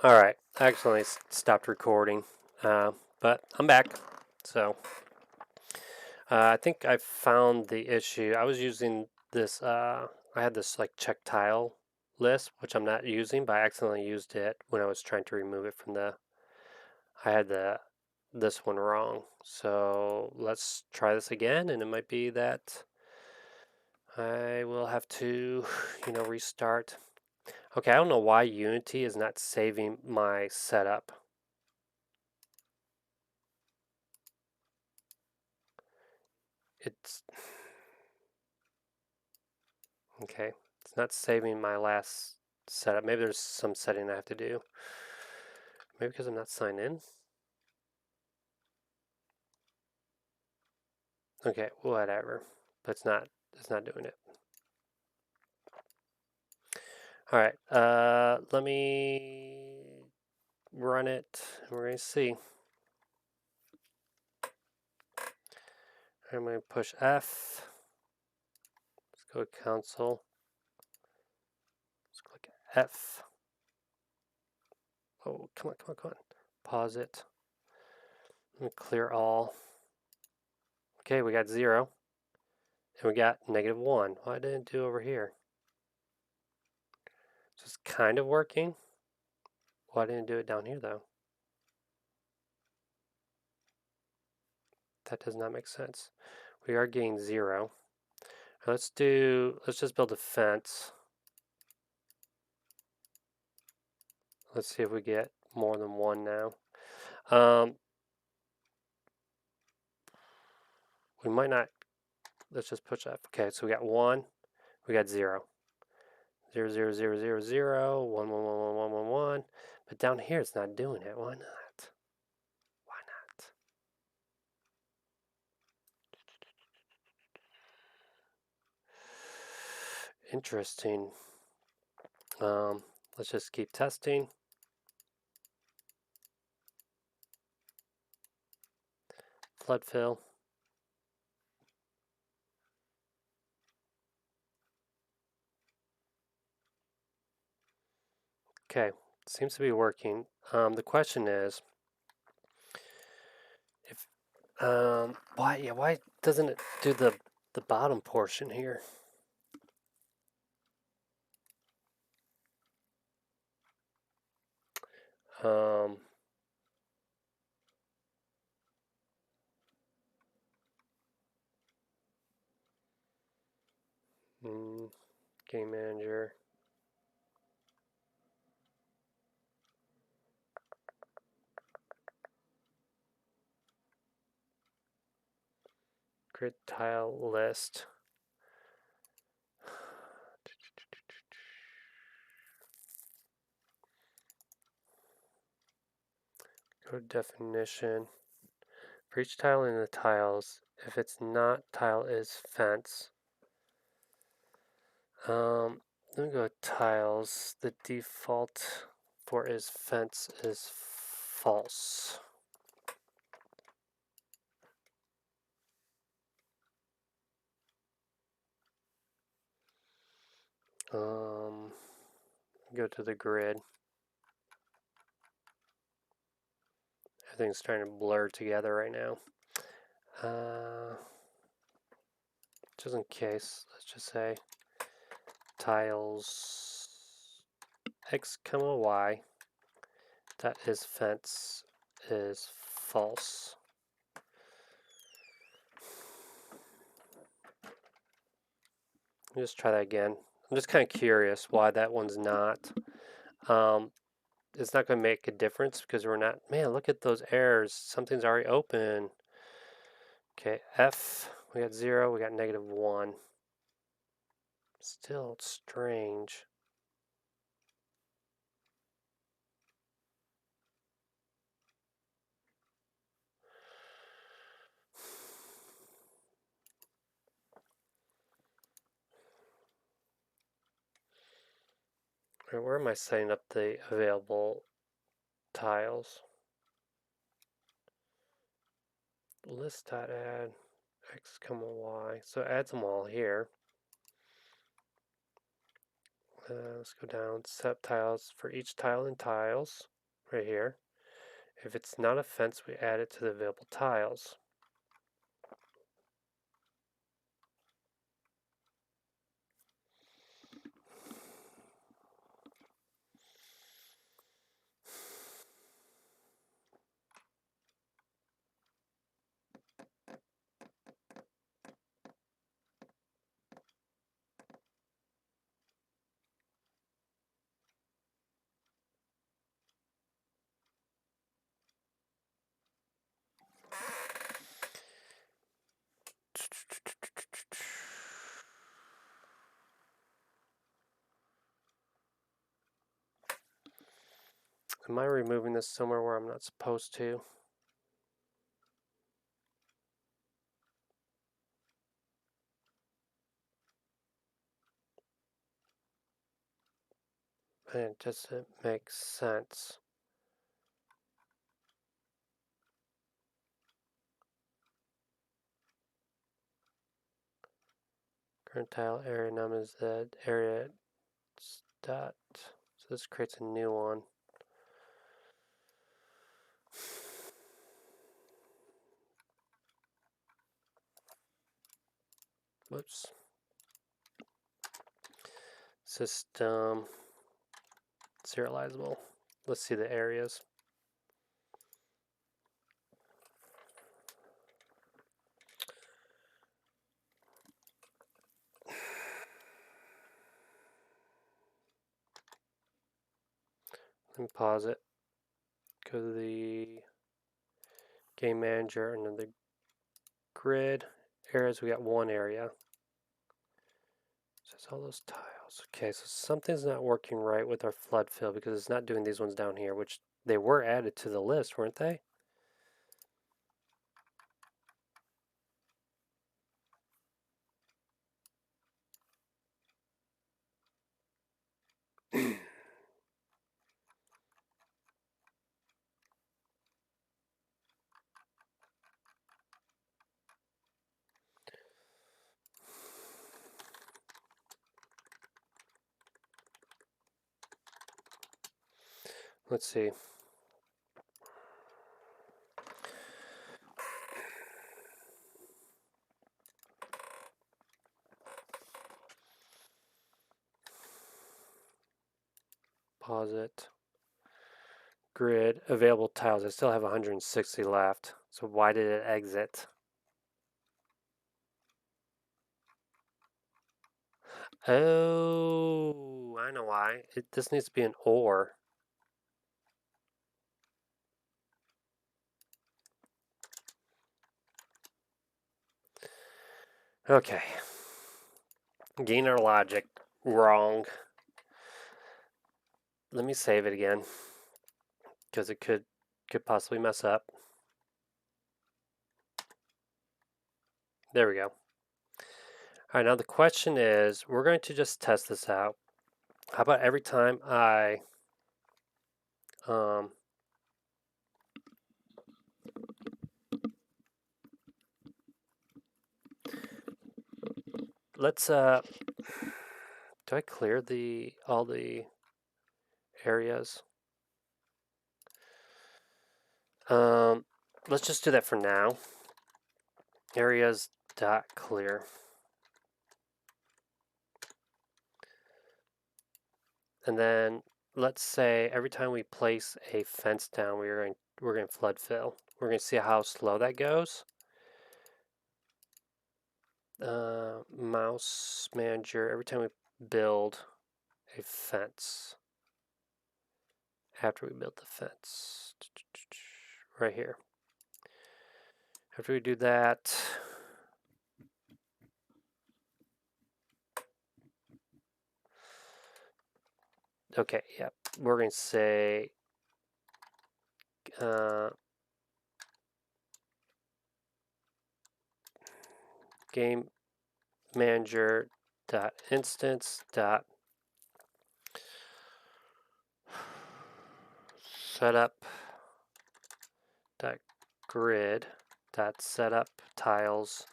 Alright, I accidentally stopped recording, but I'm back. So, I think I found the issue. I was using this, I had this like check tile list, which I'm not using, but I accidentally used it when I was trying to remove it from I had this one wrong. So let's try this again, and it might be that I will have to, restart. Okay, I don't know why Unity is not saving my setup. It's okay. It's not saving my last setup. Maybe there's some setting I have to do. Maybe because I'm not signed in. Okay, whatever. But it's not doing it. All right. Let me run it. We're gonna see. I'm gonna push F. Let's go to console. Let's click F. Oh, come on. Pause it. Let me clear all. Okay, we got 0. And we got -1. Why didn't it do over here? So it's kind of working. Why didn't it do it down here though? That does not make sense. We are getting 0. Let's just build a fence. Let's see if we get more than 1 now. We might not, let's just push F. Okay, so we got 1, we got 0. 0, 0, 0, 0, 0, 1, 1, 1, 1, 1, 1, 1. But down here it's not doing it. Why not? Why not? Interesting. Let's just keep testing. Flood fill. Okay, seems to be working. The question is, if why doesn't it do the bottom portion here? Um, Game manager. Grid tile list. Go to definition. For each tile in the tiles, if it's not tile is fence. Let me go to tiles. The default for is fence is false. Go to the grid. Everything's trying to blur together right now. Just in case, let's just say tiles x comma y that is fence is false. Just try that again. I'm just kind of curious why that one's not. It's not going to make a difference because we're not. Man, look at those errors. Something's already open. Okay, F. We got 0. We got -1. Still strange. Where am I setting up the available tiles? List.add x comma y. So it adds them all here. Let's go down, set up tiles for each tile in tiles, right here. If it's not a fence, we add it to the available tiles. Am I removing this somewhere where I'm not supposed to? And it doesn't make sense. Current tile area num is the area dot. So this creates a new one. Whoops. System serializable. Let's see the areas. Let me pause it. Go to the game manager and then the grid areas. We got one area. So it's all those tiles. Okay, so something's not working right with our flood fill because it's not doing these ones down here, which they were added to the list, weren't they? Let's see. Pause it. Grid, available tiles. I still have 160 left. So why did it exit? Oh, I know why. This needs to be an OR. Okay. Gain our logic. Wrong. Let me save it again. Because it could possibly mess up. There we go. Alright, now the question is, we're going to just test this out. How about every time I let's do I clear all the areas? Let's just do that for now. Areas dot clear. And then let's say every time we place a fence down, we're going to flood fill. We're going to see how slow that goes. Mouse manager, every time we build a fence, after we build the fence, right here. After we do that, okay, yeah, we're going to say game manager dot instance dot setup dot grid dot setup tiles,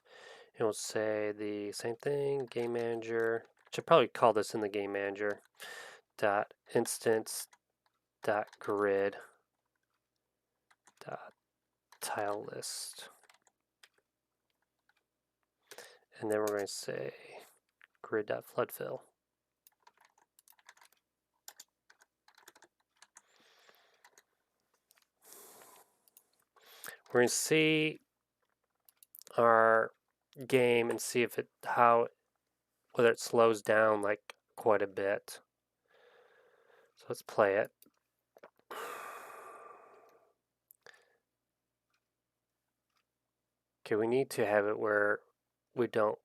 and we'll say the same thing, game manager Should probably call this in the game manager. Dot instance dot grid dot tile list. And then we're going to say grid.floodfill. We're going to see our game and see if whether it slows down like quite a bit. So let's play it. Okay, we need to have it where we don't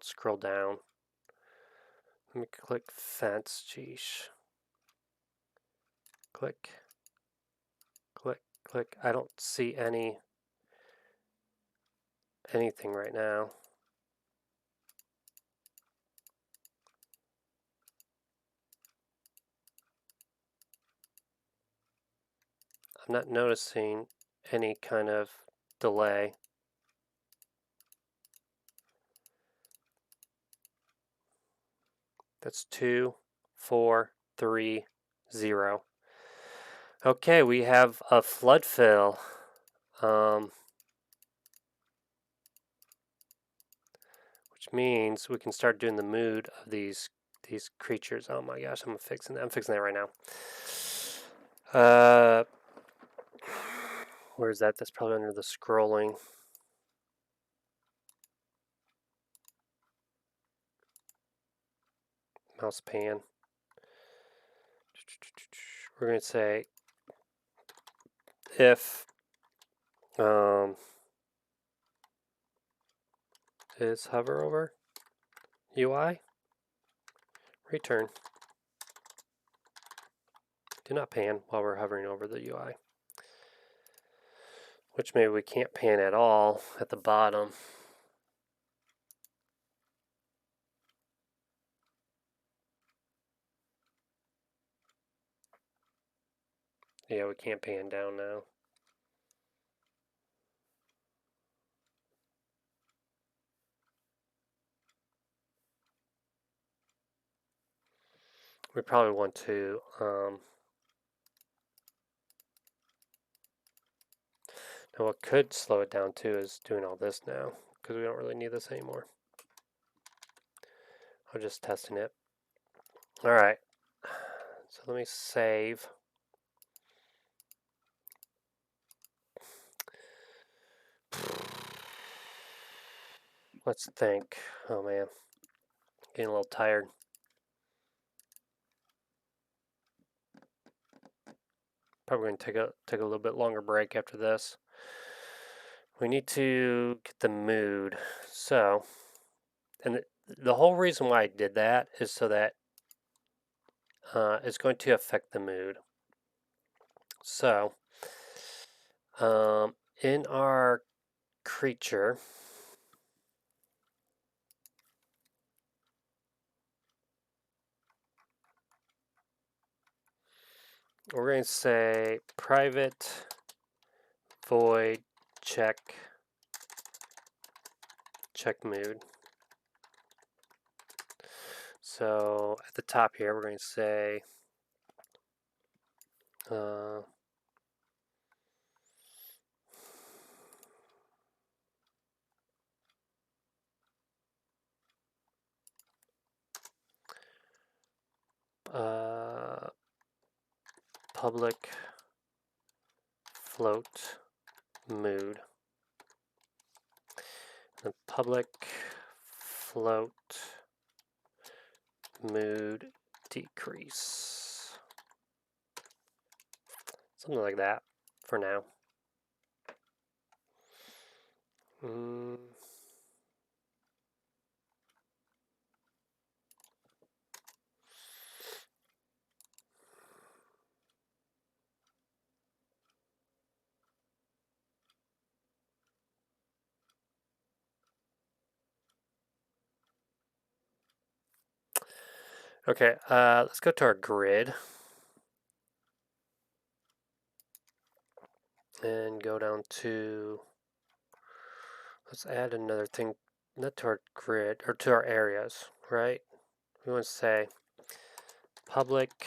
scroll down. Let me click fence. Geesh. Click, click, click. I don't see anything right now. I'm not noticing any kind of delay. That's 2, 4, 3, 0. Okay, we have a flood fill. Which means we can start doing the mood of these creatures. Oh my gosh, I'm fixing that. I'm fixing that right now. Where is that? That's probably under the scrolling. Mouse pan. We're going to say if is hover over UI, return. Do not pan while we're hovering over the UI. Which maybe we can't pan at all at the bottom. Yeah, we can't pan down now. We probably want to now what could slow it down too is doing all this now, because we don't really need this anymore. I'm just testing it. Alright, so let me save. Let's think. Oh man, getting a little tired. Probably going to take a little bit longer break after this. We need to get the mood. So, and the whole reason why I did that is so that it's going to affect the mood. So, in our creature, we're going to say private void check mood. So at the top here, we're going to say public float mood. The public float mood decrease. Something like that for now. Okay, let's go to our grid and go down to, let's add another thing not to our grid, or to our areas, right? We want to say public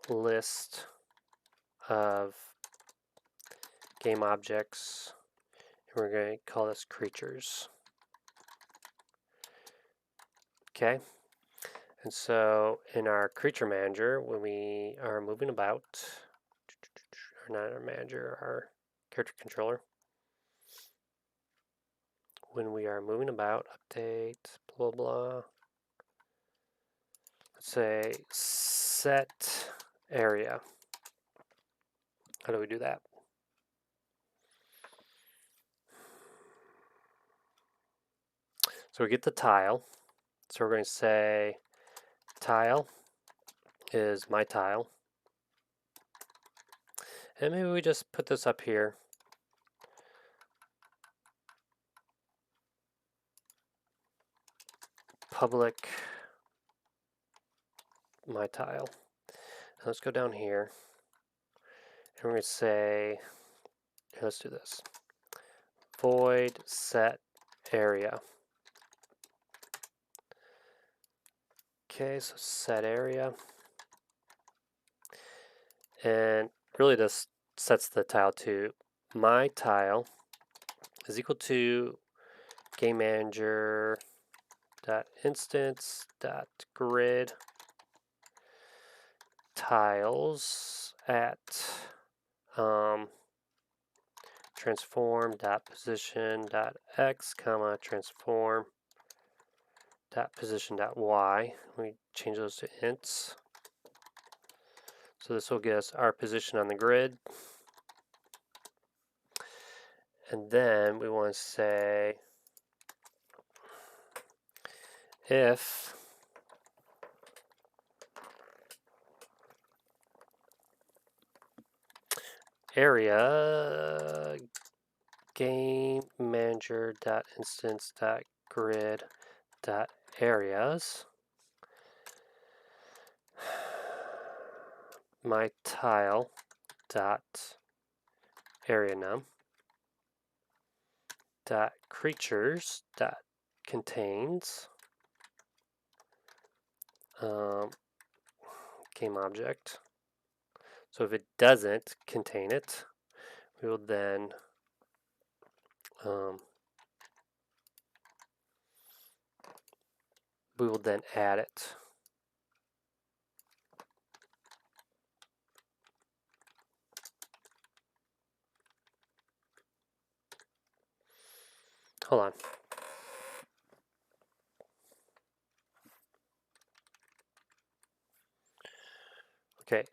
list of game objects, and we're going to call this creatures. Okay, and so in our creature manager, when we are moving about, or not our manager, our character controller, when we are moving about, update, blah blah, let's say set area. How do we do that? So we get the tile. So we're going to say tile is my tile. And maybe we just put this up here. Public my tile. Let's go down here. And we're going to say, let's do this. Void set area. Okay, so set area. And really this sets the tile to my tile is equal to game manager dot instance dot grid tiles at transform dot position dot x comma transform dot position dot y. We change those to ints. So this will get us our position on the grid. And then we want to say if area game manager dot instance dot grid dot areas my tile dot area num dot creatures dot contains game object. So if it doesn't contain it, we will then add it. Hold on. Okay.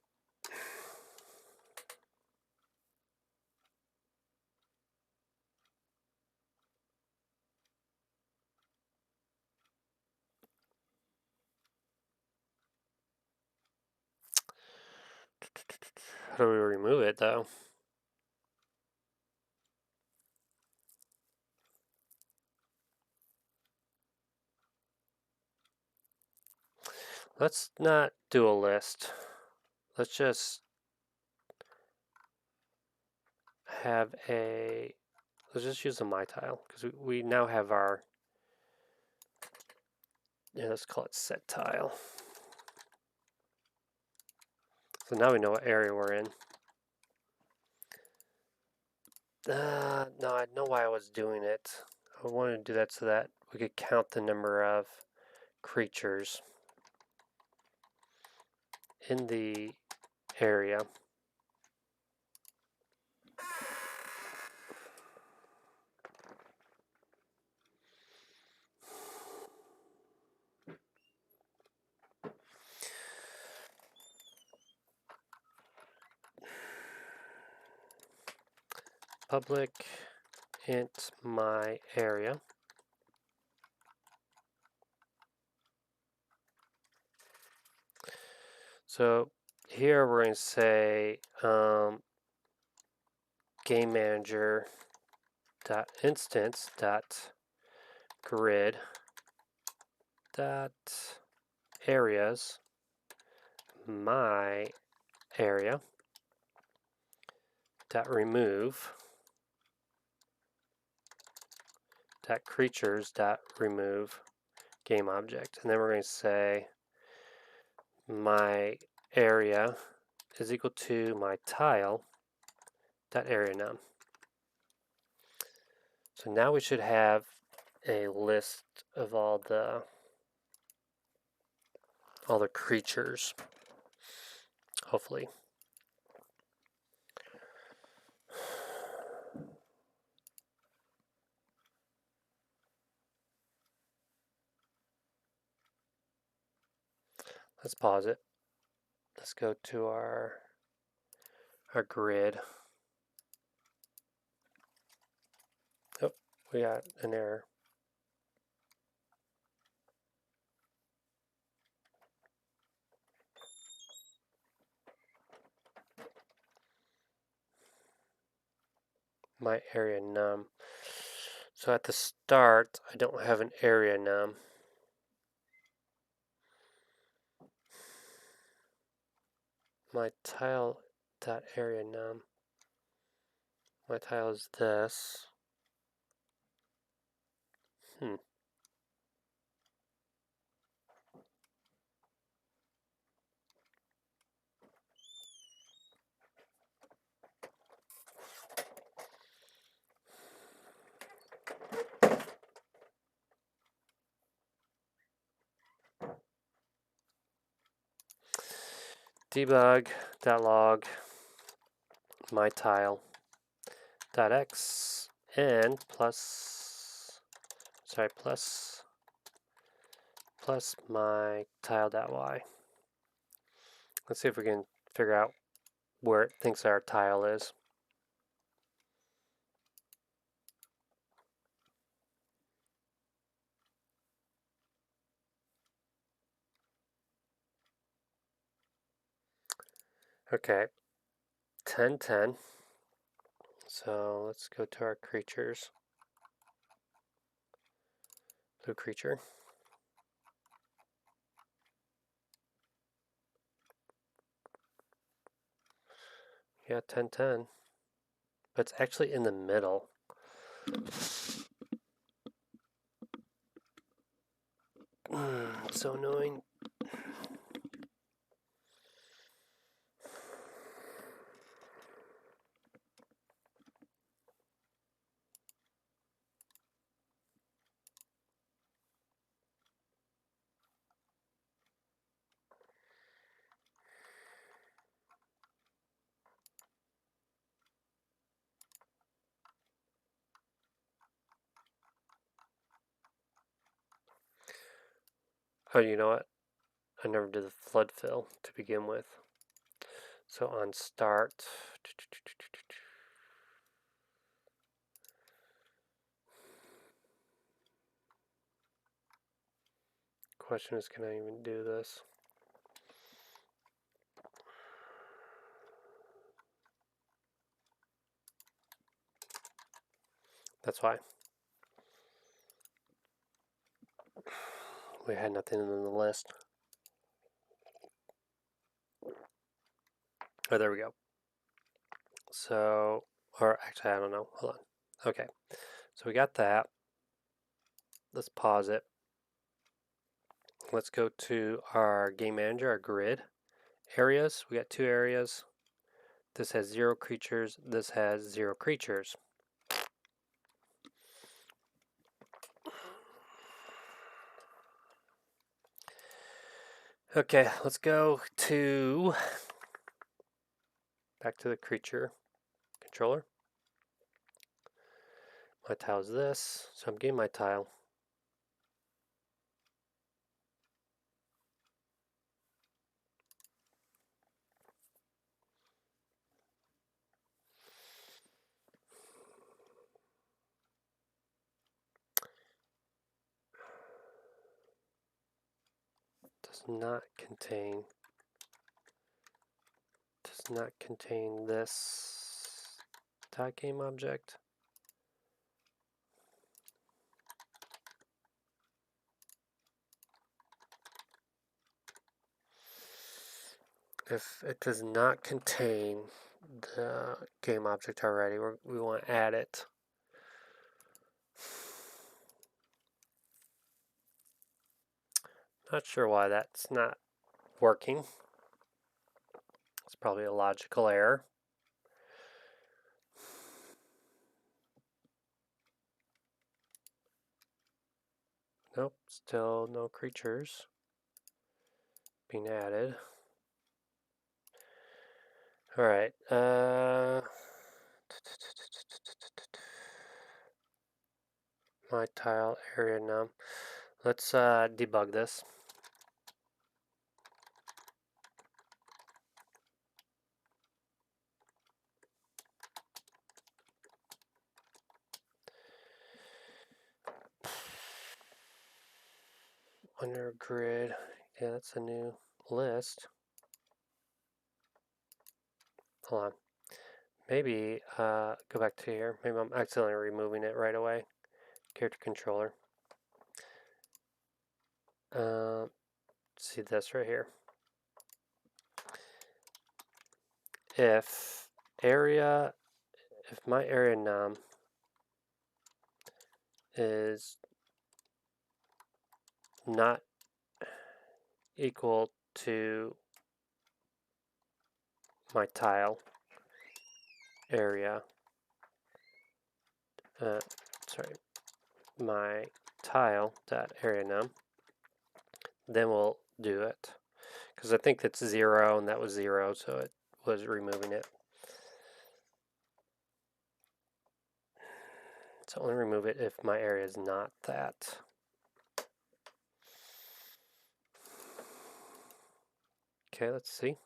How do we remove it though? Let's not do a list. Let's just have let's just use a my tile because we now have our, let's call it set tile. So now we know what area we're in. No, I know why I was doing it. I wanted to do that so that we could count the number of creatures in the area. Public int my area. So here we're going to say game manager dot instance dot grid dot areas my area dot remove creatures.remove game object, and then we're going to say my area is equal to my tile.area_num. So now we should have a list of all the creatures, hopefully. Let's pause it. Let's go to our grid. Oh, we got an error. My area num. So at the start, I don't have an area num. My tile.area num. My tile is this. Debug.log my tile.x and plus my tile.y. Let's see if we can figure out where it thinks our tile is. Okay, 10, 10. So let's go to our creatures. Blue creature. Yeah, 10, 10. But it's actually in the middle. So annoying. Oh, you know what? I never did the flood fill to begin with. So on start, question is, can I even do this? That's why. We had nothing in the list. Oh, there we go. So, or actually, I don't know. Hold on. Okay. So we got that. Let's pause it. Let's go to our game manager, our grid areas. We got 2 areas. This has 0 creatures. This has 0 creatures. Okay, let's go to back to the creature controller. My tile is this, so I'm getting my tile. Does not contain this dot game object. If it does not contain the game object already, we want to add it. Not sure why that's not working. It's probably a logical error. Nope, still no creatures being added. All right. My tile area num. Let's debug this. Under grid. Yeah, that's a new list. Hold on. Maybe go back to here. Maybe I'm accidentally removing it right away. Character controller. See this right here. If my area num is not equal to my tile area, my tile dot area num, then we'll do it. Because I think that's 0 and that was 0, so it was removing it. So only remove it if my area is not that. Okay, let's see.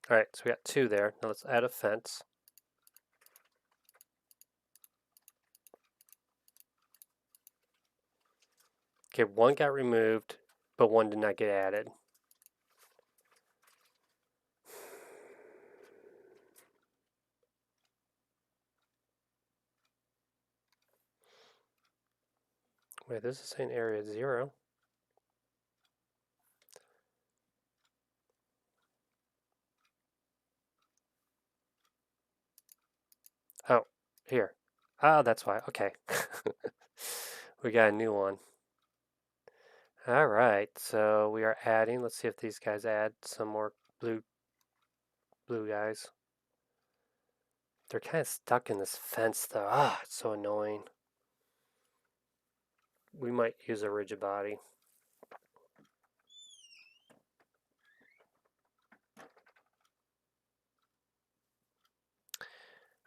All right, so we got 2 there. Now let's add a fence. Okay, 1 got removed, but 1 did not get added. Wait, this is saying area 0. Oh, here. Oh, that's why. Okay. We got a new one. All right, so we are adding. Let's see if these guys add some more blue guys. They're kind of stuck in this fence, though. Ah, it's so annoying. We might use a rigid body.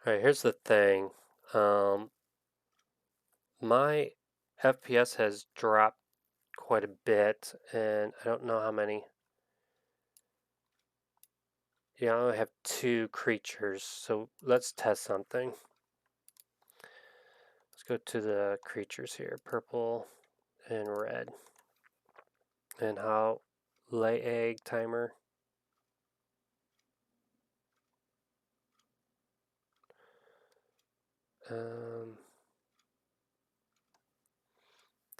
All right, here's the thing. My FPS has dropped quite a bit, and I don't know how many. Yeah, I only have 2 creatures, so let's test something. Let's go to the creatures here, purple and red. And how lay egg timer.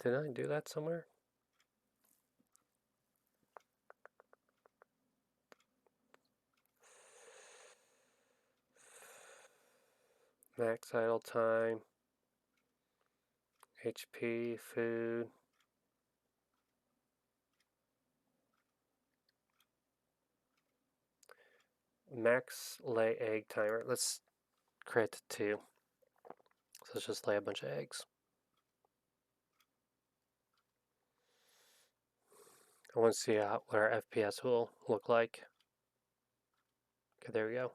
Did I do that somewhere? Max idle time, HP, food. Max lay egg timer. Let's create the 2. So let's just lay a bunch of eggs. I want to see what our FPS will look like. Okay, there we go.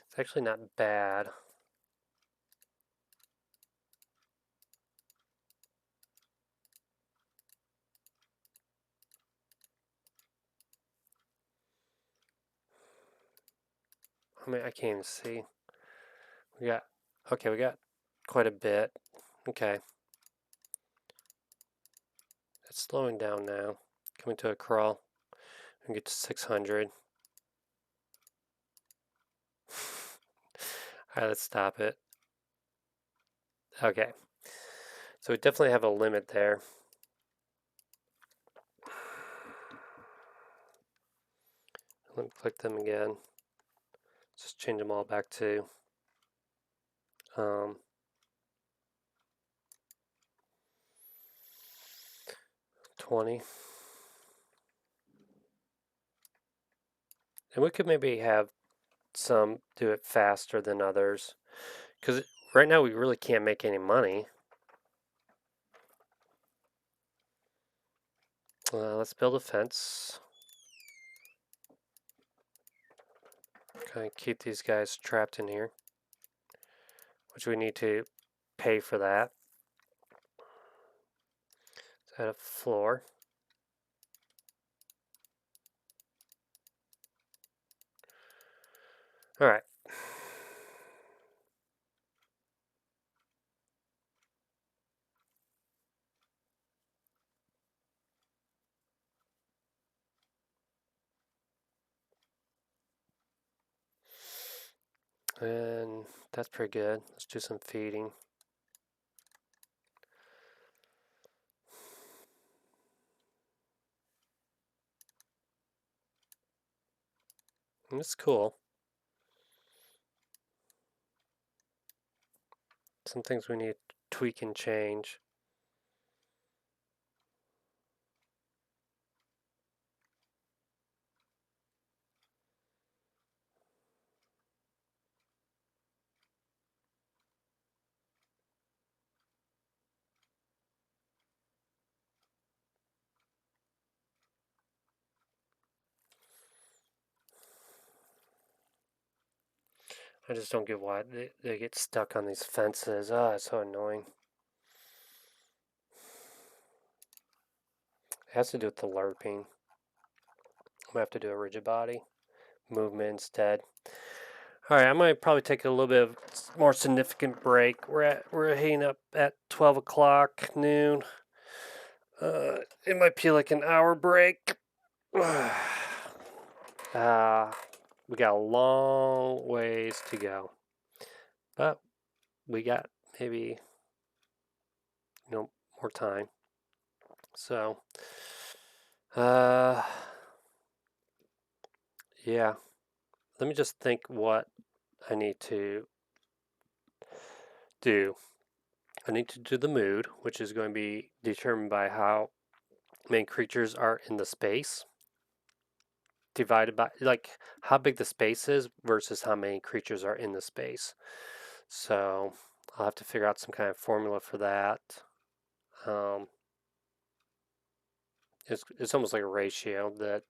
It's actually not bad. I mean, I can't even see. We got quite a bit. Okay. It's slowing down now. Coming to a crawl. And get to 600. Alright, let's stop it. Okay. So we definitely have a limit there. Let me click them again. Just change them all back to 20. And we could maybe have some do it faster than others. Because right now we really can't make any money. Let's build a fence. Kind of keep these guys trapped in here. Which we need to pay for that. Let's add a floor. Alright. And that's pretty good. Let's do some feeding. And it's cool. Some things we need to tweak and change. I just don't get why they get stuck on these fences. Ah, it's so annoying. It has to do with the lerping. I'm gonna have to do a rigid body movement instead. All right, I might probably take a little bit of more significant break. We're hitting up at 12 o'clock noon. It might be like an hour break. We got a long ways to go, but we got maybe more time. So, yeah. Let me just think what I need to do. I need to do the mood, which is going to be determined by how many creatures are in the space, divided by like how big the space is versus how many creatures are in the space. So I'll have to figure out some kind of formula for that. Um, it's almost like a ratio that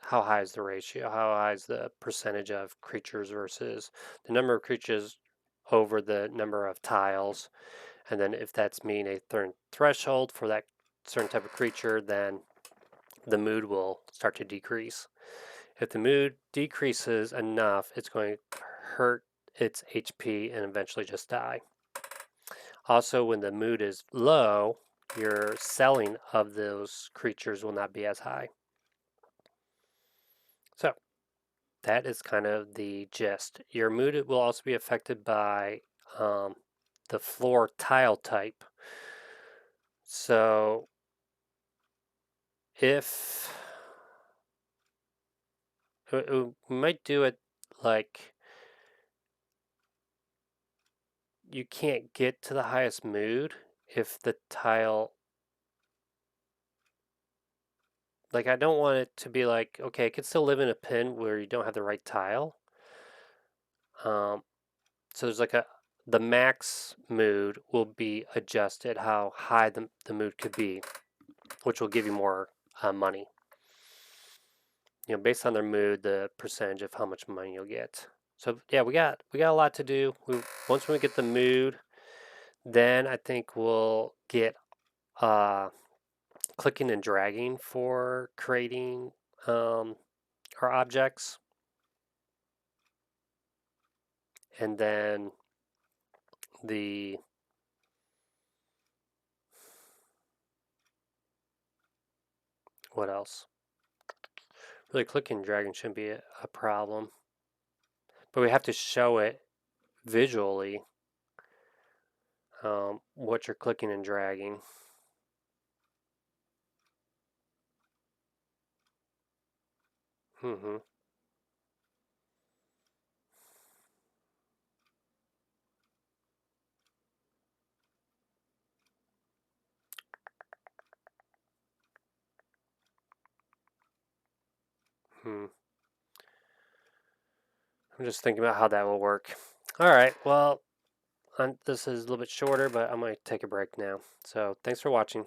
how high is the ratio? How high is the percentage of creatures versus the number of creatures over the number of tiles? And then if that's meeting a certain threshold for that certain type of creature, then the mood will start to decrease. If the mood decreases enough, it's going to hurt its HP and eventually just die. Also, when the mood is low, your selling of those creatures will not be as high. So, that is kind of the gist. Your mood will also be affected by the floor tile type. So, if we might do it like you can't get to the highest mood if the tile, like I don't want it to be like, okay, it could still live in a pin where you don't have the right tile. So there's like the max mood will be adjusted how high the mood could be, which will give you more money. Based on their mood, the percentage of how much money you'll get. So yeah, we got a lot to do. Once we get the mood, then I think we'll get clicking and dragging for creating our objects, and then the what else? Really, clicking and dragging shouldn't be a problem, but we have to show it visually what you're clicking and dragging. Mm-hmm. Hmm. I'm just thinking about how that will work. All right. Well, this is a little bit shorter, but I'm going to take a break now. So thanks for watching.